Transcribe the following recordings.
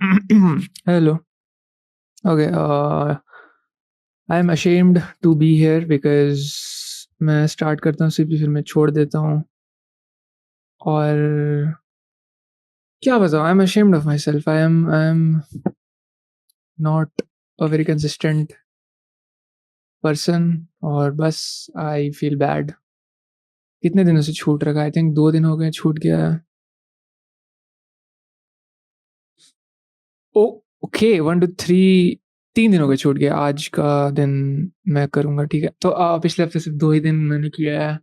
Hello. Okay. I am ashamed to be here because मैं start करता हूँ सिर्फ फिर मैं छोड़ देता हूँ और क्या बताऊँ I am ashamed of myself. I am not a very consistent person और बस I feel bad. कितने दिनों से छूट रखा है? आई थिंक 2 दिन हो गए छूट गया है। ओके 1 2 3 दिन हो गए छूट गया। आज का दिन मैं करूँगा, ठीक है। तो पिछले हफ्ते सिर्फ 2 ही दिन मैंने किया है।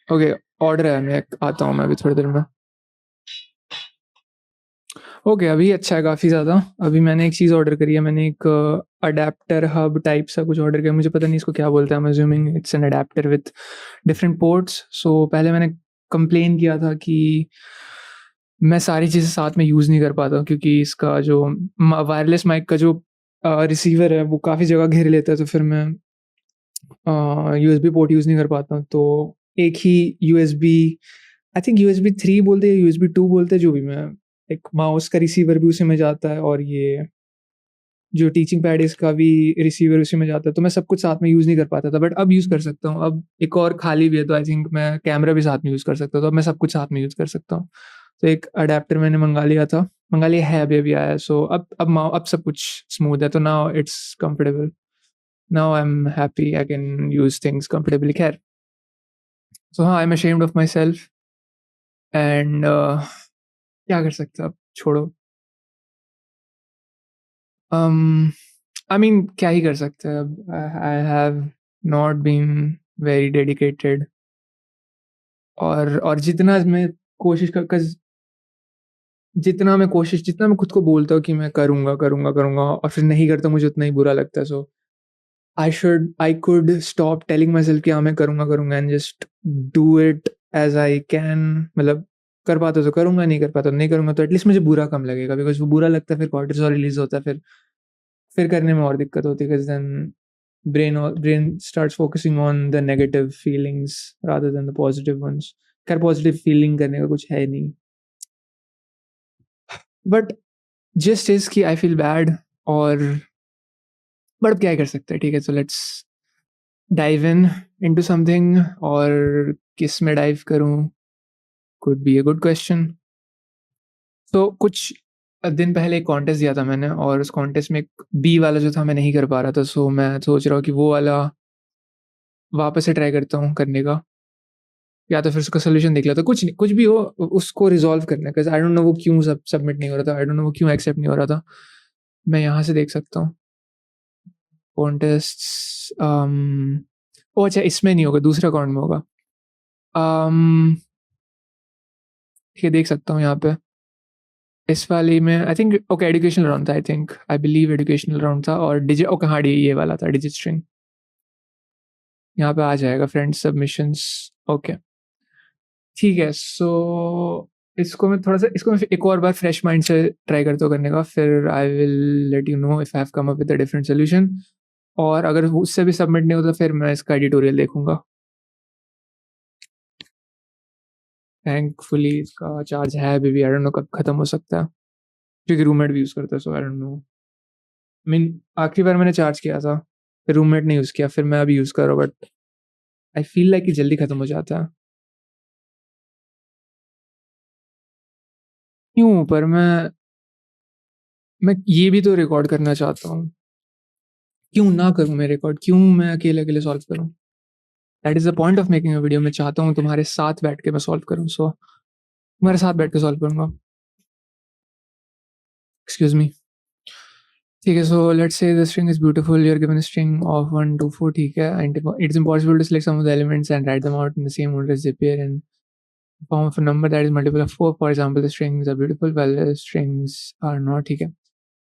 ओके, ऑर्डर है, मैं आता हूँ मैं अभी थोड़ी देर में। ओके, अभी अच्छा है काफ़ी ज़्यादा। अभी मैंने एक चीज़ ऑर्डर करी है, मैंने एक अडैप्टर हब टाइप सा कुछ ऑर्डर किया, मुझे पता नहीं इसको क्या बोलते हैं। I am assuming it's an adapter with different ports. So पहले मैंने कंप्लेन किया था कि मैं सारी चीज़ें साथ में यूज़ नहीं कर पाता क्योंकि इसका जो वायरलेस माइक का जो रिसीवर है वो काफ़ी जगह घेर लेता है, तो फिर मैं यूएसबी पोर्ट यूज़ नहीं कर पाता हूँ। तो एक ही यूएसबी, आई थिंक यूएसबी 3 बोलते हैं, यूएसबी 2 बोलते हैं, जो भी मैं एक माउस का रिसीवर भी उसी में जाता है और ये जो टीचिंग पैड है इसका भी रिसीवर उसी में जाता है, तो मैं सब कुछ साथ में यूज़ नहीं कर पाता था, बट अब यूज़ कर सकता हूँ। अब एक और खाली भी है, तो आई थिंक मैं कैमरा भी साथ में यूज़ कर सकता हूँ, तो अब मैं सब कुछ साथ में यूज़ कर सकता हूँ। तो एक अडैप्टर मैंने मँगा लिया है, अभी-अभी आया है। सो अब सब कुछ स्मूथ है, तो now it's comfortable. Now I am happy, I can use things comfortably. खैर, सो हाँ, I am ashamed of my self and क्या कर सकते हैं अब, छोड़ो। अम, आई मीन क्या ही कर सकते हैं अब। I have not been very dedicated और जितना मैं खुद को बोलता हूँ कि मैं करूँगा, करूँगा, करूँगा और फिर नहीं करता, मुझे उतना ही बुरा लगता है। So I could stop telling myself कि हाँ, मैं करूँगा, करूँगा and just do it as I can. मतलब कर पाता तो करूँगा, नहीं कर पाता तो नहीं करूँगा, तो एटलीस्ट मुझे बुरा कम लगेगा, बिकॉज़ वो बुरा लगता है, फिर कॉर्टिसोल रिलीज़ होता है, फिर करने में और दिक्कत होती है, 'cause then brain starts focusing on the negative feelings rather than the positive ones. खैर पॉजिटिव फीलिंग करने का कुछ है नहीं, बट जस्ट इज़ कि आई फील बैड और बट अब क्या ही कर सकते हैं, ठीक है। So let's dive into something. और किस में डाइव करूँ? Could be a good question. तो कुछ दिन पहले एक कॉन्टेस्ट दिया था मैंने और उस कॉन्टेस्ट में एक बी वाला जो था मैं नहीं कर पा रहा था, सो मैं सोच रहा हूँ कि वो वाला वापस से ट्राई करता हूँ करने का, या तो फिर उसका सॉल्यूशन देख लेता हूँ। कुछ नहीं, कुछ भी हो उसको रिज़ॉल्व करना है, बिकॉज़ आई डोंट नो वो क्यों सबमिट नहीं हो रहा था, आई डोंट नो वो क्यों एक्सेप्ट नहीं हो रहा था। मैं यहाँ से देख सकता हूँ कॉन्टेस्ट्स। ओह अच्छा, इसमें नहीं होगा, दूसरे अकाउंट में होगा। अम, ठीक है, देख सकता हूँ यहाँ पे। इस वाली में I think okay educational round था, I think I believe educational round था और ओके हाँ, ये वाला था डिजिट स्ट्रिंग। यहाँ पे आ जाएगा फ्रेंड्स सबमिशंस। ओके, ठीक है। सो इसको मैं एक और बार फ्रेश माइंड से ट्राई करता हूँ करने का, फिर I will let you know if I have come up with a different solution. और अगर उससे भी सबमिट नहीं होता, फिर मैं इसका एडिटोरियल देखूंगा। थैंकफुली इसका चार्ज है अभी भी, आई डोंट नो कब खत्म हो सकता है, क्योंकि रूममेट भी यूज़ करता है, so I don't know. I mean आखिरी बार मैंने चार्ज किया था, फिर रूममेट ने यूज़ किया, फिर मैं अभी यूज़ कर रहा हूँ, बट आई फील लाइक कि जल्दी खत्म हो जाता है। क्यों? पर मैं ये भी तो रिकॉर्ड करना चाहता हूँ। क्यों ना करूँ मैं रिकॉर्ड? क्यों मैं अकेले-अकेले सॉल्व करूँ? That is the point of making a video. मैं चाहता हूँ तुम्हारे साथ बैठ के मैं सॉल्व करूँ, सो तुम्हारे साथ बैठ के सॉल्व करूँगा। Excuse me. ठीक है, so let's say the string is beautiful, you are given a string of 1 2 4, ठीक है, and it's impossible to select some of the elements and write them out in the same order as they appear in form of a number that is multiple of 4. For example, the strings are beautiful while the strings are not, ठीक है।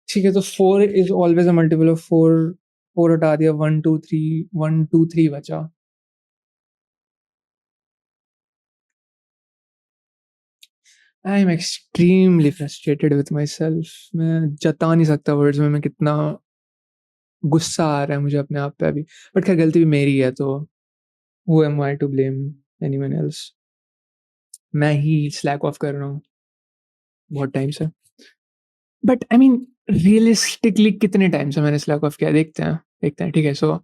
ठीक है, तो 4 is always a multiple of 4। 4 हटा दिया, 1 2 3 1 2 3 बचा। I am extremely frustrated with my self. मैं जता नहीं सकता वर्ड्स में मैं कितना गुस्सा आ रहा है मुझे अपने आप पे अभी। बट खैर गलती भी मेरी है, तो who am I to blame anyone else. मैं ही स्लैक ऑफ कर रहा हूँ बहुत टाइम से। बट आई मीन रियलिस्टिकली कितने टाइम से मैंने स्लैक ऑफ किया, देखते हैं, ठीक है। सो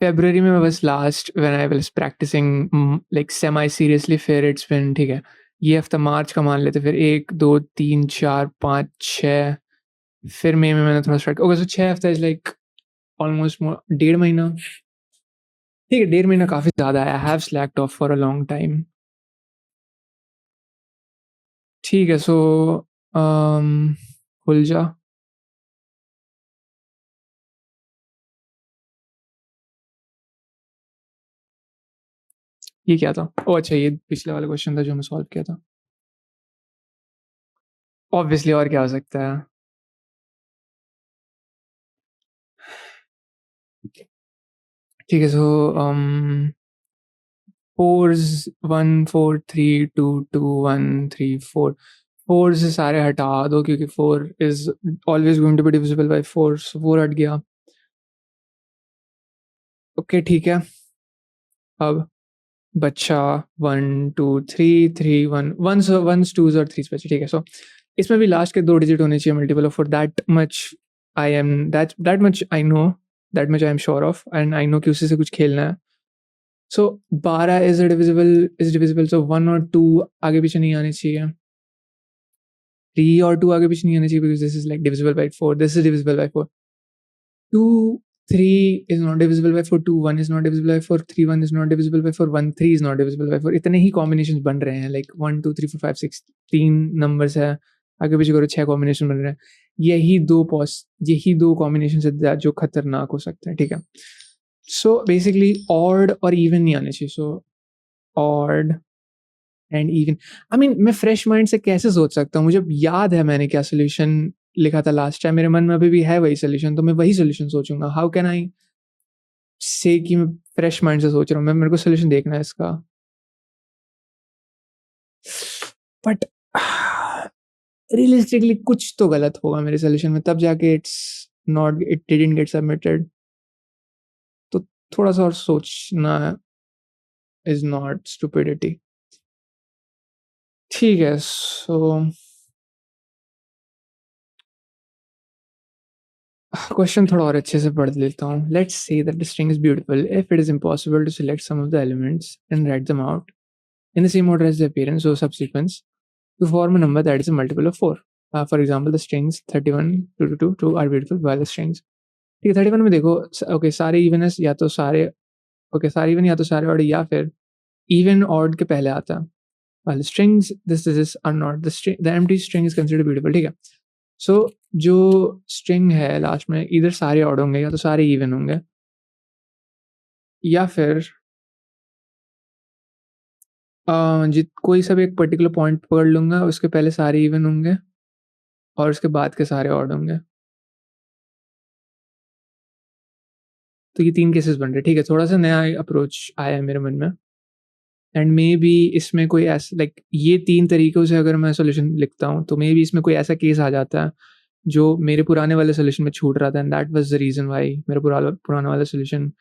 फ़रवरी में मैं बस last when I was practicing like semi seriously, फिर इट्स बीन, ठीक है, ये हफ़्ता मार्च का मान लेते, फिर 1, 2, 3, 4, 5, 6, फिर मई में मैंने थोड़ा स्टार्ट, ओके, सो 6 हफ़्ता इज़ लाइक ऑलमोस्ट मोर 1.5 महीना। ठीक है, 1.5 महीना काफ़ी ज़्यादा है। I have slaked of for a long time. ठीक है, सो अम, खुल जा। ये क्या था? ओह अच्छा, ये पिछले वाला क्वेश्चन था जो मैं सॉल्व किया था। ऑब्वियसली और क्या हो सकता है? ठीक है, सो फोर्स 1 4 3 2 2 1 3 4, फोर से सारे हटा दो क्योंकि 4 is always going to be divisible by 4, so 4 हट गया। ओके ठीक है, अब बच्चा 1 2 3 3 1 1 1 2 और 3 बचे, ठीक है। सो इसमें भी लास्ट के 2 डिजिट होने चाहिए multiple of 4, that much I am, that much I know, that much I am sure of, and I know कि उसी से कुछ खेलना है। सो 12 इज डिविजिबल, सो 1 और 2 आगे पीछे नहीं आने चाहिए, 3 और 2 आगे पीछे नहीं आने चाहिए, because this is like divisible by 4, this is divisible by 4, 2 3 is not divisible by 4, 2 1 is not divisible by 4, 3 1 is not divisible by 4, 1 3 is not divisible by 4। इतने ही कॉम्बिनेशंस बन रहे हैं, लाइक 1 2 3 4 5 6, 3 नंबर्स है, आगे पीछे करो 6 कॉम्बिनेशन बन रहे हैं। यही दो कॉम्बिनेशन है जो खतरनाक हो सकते हैं, ठीक है। सो बेसिकली ऑड और इवन नहीं आने चाहिए, so odd and even, I mean मैं फ्रेश माइंड से कैसे सोच सकता हूँ, मुझे याद है मैंने क्या सोल्यूशन लिखा था लास्ट टाइम, मेरे मन में अभी भी है वही सोल्यूशन, तो मैं वही सोल्यूशन सोचूंगा। हाउ कैन आई से कि मैं फ्रेश माइंड से सोच रहा हूँ, मैं, मेरे को सोल्यूशन देखना है इसका। बट रियलिस्टिकली कुछ तो गलत होगा मेरे सोल्यूशन में, तब जाके इट डिडंट गेट सबमिटेड। तो थोड़ा सा और सोचना इज नॉट स्टुपिडिटी। ठीक है, सो क्वेश्चन थोड़ा और अच्छे से पढ़ लेता हूँ। Let's say that the string is beautiful if it is impossible to select some of the elements and write them out in the same order as the appearance or subsequence to form a number that is a multiple of 4. For example, the strings 31, 2 are beautiful while the strings, ठीक है, 31 में देखो, okay सारे even है या तो सारे, okay सारे इवन या तो सारे ऑड, या फिर इवन ऑड के पहले आता है, while the strings this are not the empty string is considered beautiful, ठीक है। सो जो स्ट्रिंग है लास्ट में इधर सारे ऑड होंगे या तो सारे इवन होंगे, या फिर कोई सा भी एक पर्टिकुलर पॉइंट पकड़ लूँगा, उसके पहले सारे इवन होंगे और उसके बाद के सारे ऑड होंगे। तो ये 3 केसेस बन रहे हैं, ठीक है, थोड़ा-सा नया अप्रोच आया है मेरे मन में, एंड मेबी इसमें कोई ऐसा लाइक ये 3 तरीकों से अगर मैं सॉल्यूशन लिखता हूँ, तो मेबी इसमें कोई ऐसा केस आ जाता है, जो मेरे पुराने वाले सॉल्यूशन में छूट रहा था, and that was the reason why मेरा पुराना वाला solution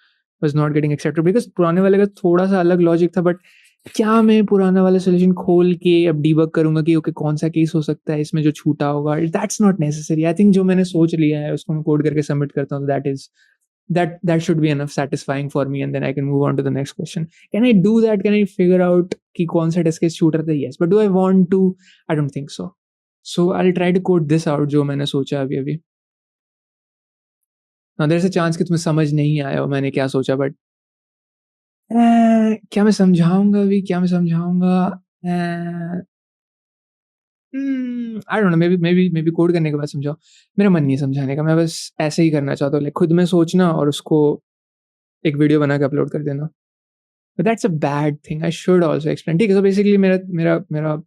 was not getting accepted, because पुराने वाले का थोड़ा-सा अलग लॉजिक था, बट क्या मैं पुराना वाला सॉल्यूशन खोल के अब डीबग करूँगा कि ओके कौन-सा केस हो सकता है इसमें जो छूटा होगा? That's not necessary. I think जो मैंने सोच लिया है उसको मैं कोड करके सबमिट करता हूँ, तो that should be enough satisfying for me, and then I can move on to the next question. Can I do that? Can I figure out कि कौन सा टेस्ट केस छूट रहा था? Yes, but do I want to? I don't think so. So I'll try to code this out जो मैंने सोचा अभी-अभी। Now there's a chance कि तुम्हें समझ नहीं आया हो मैंने क्या सोचा, बट क्या मैं समझाऊँगा अभी? क्या मैं समझाऊँगा? Uh, I don't know, maybe code करने के बाद समझाओ। मेरा मन नहीं है समझाने का, मैं बस ऐसे ही करना चाहता हूँ, लाइक खुद में सोचना और उसको एक वीडियो बना के अपलोड कर देना। But that's a bad thing. I should also explain. ठीक है, so basically मेरा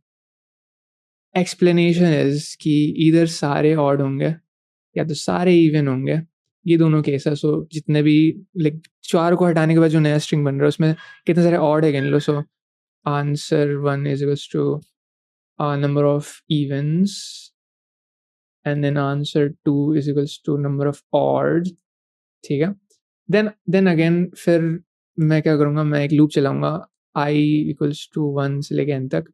explanation is कि either सारे odd होंगे या तो सारे even होंगे। ये दोनों केस है। सो जितने भी लाइक 4 को हटाने के बाद जो नया स्ट्रिंग बन रहा है उसमें कितने सारे odd है गिन लो। So answer 1 is equals to number of evens, and then answer 2 is equals to number of odd, ठीक है। देन अगेन फिर मैं क्या करूँगा, मैं एक लूप चलाऊँगा i इक्वल्स टू 1 से लेके n तक,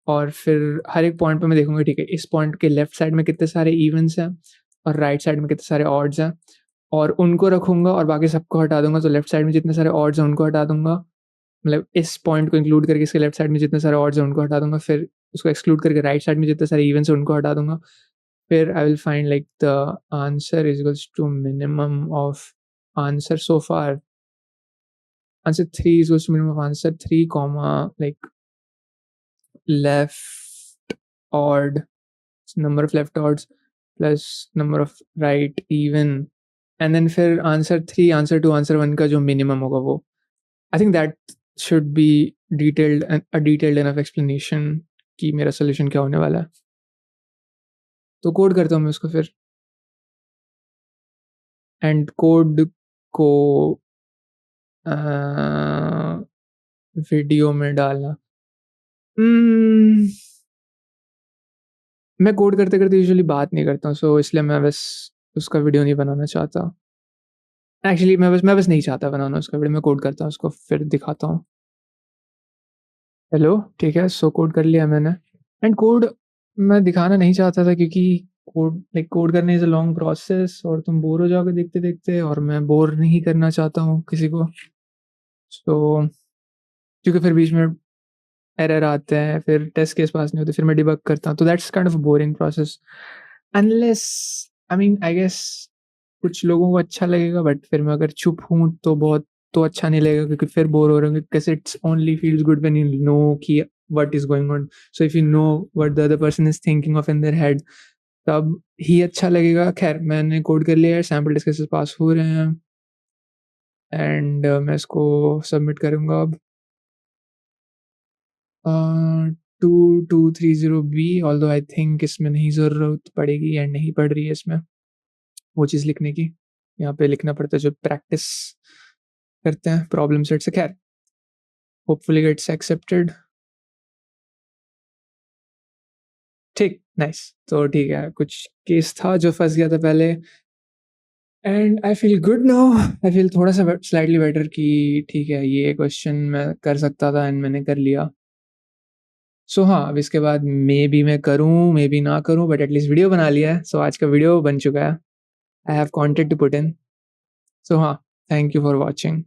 और फिर हर एक पॉइंट पे मैं देखूँगा ठीक है इस पॉइंट के लेफ्ट साइड में कितने सारे इवन्स हैं और राइट साइड में कितने सारे ऑड्स हैं और उनको रखूँगा और बाकी सबको हटा दूँगा। तो लेफ्ट साइड में जितने सारे ऑड्स हैं उनको हटा दूँगा। मतलब इस पॉइंट को इंक्लूड करके इसके लेफ्ट साइड में जितने सारे ऑड्स हैं उनको हटा दूँगा। फिर उसको एक्सक्लूड करके राइट साइड में जितने सारे इवन्स हैं उनको हटा दूँगा। फिर I will find like the answer is equals to minimum of answer so far. Answer 3 is equals to minimum of answer 3 comma like left odd number of left odds plus number of right even and then फिर answer 3 answer 2 answer 1 का जो minimum होगा वो I think that should be detailed and a detailed enough explanation कि मेरा solution क्या होने वाला है। तो कोड करता हूँ मैं उसको फिर एंड कोड को वीडियो में डालना मैं कोड करते-करते यूजुअली बात नहीं करता हूँ, सो इसलिए मैं बस उसका वीडियो नहीं बनाना चाहता। एक्चुअली मैं बस नहीं चाहता बनाना उसका वीडियो, मैं कोड करता हूँ उसको फिर दिखाता हूँ। हेलो, ठीक है, सो कोड कर लिया मैंने एंड कोड मैं दिखाना नहीं चाहता था क्योंकि कोड करने इज़ अ लॉन्ग प्रोसेस और तुम बोर हो जाओगे देखते-देखते और मैं बोर नहीं करना चाहता हूँ किसी को। सो क्योंकि फिर बीच में एरर आते हैं, फिर टेस्ट केस पास नहीं होते, फिर मैं डिबग करता हूँ, तो that's kind of a boring process unless I mean I guess कुछ लोगों को अच्छा लगेगा बट फिर मैं अगर चुप हूँ तो अच्छा नहीं लगेगा क्योंकि फिर बोर हो रहे होंगे because it's only feels good when you know कि what is going on. So if you know what the other person is thinking of in their head तब ही अच्छा लगेगा। ख़ैर मैंने कोड कर लिया है, सैंपल टेस्ट केसेस पास हो रहे हैं एंड मैं इसको सबमिट करूँगा अब। 2230B ऑल्दो आई थिंक इसमें नहीं ज़रूरत पड़ेगी एंड नहीं पड़ रही है इसमें वो चीज़ लिखने की। यहाँ पे लिखना पड़ता है जो प्रैक्टिस करते हैं प्रॉब्लम सेट से। खैर होपफुली गेट्स एक्सेप्टेड। ठीक, नाइस। तो ठीक है, कुछ केस था जो फँस गया था पहले and I feel good now. I feel थोड़ा-सा स्लाइटली बेटर कि ठीक है, ये क्वेश्चन मैं कर सकता था एंड मैंने कर लिया। सो हाँ, अब इसके बाद मेबी मैं करूँ, मेबी ना करूँ बट एटलीस्ट वीडियो बना लिया है। सो आज का वीडियो बन चुका है। I have content to put in. So हाँ, थैंक यू फॉर वॉचिंग।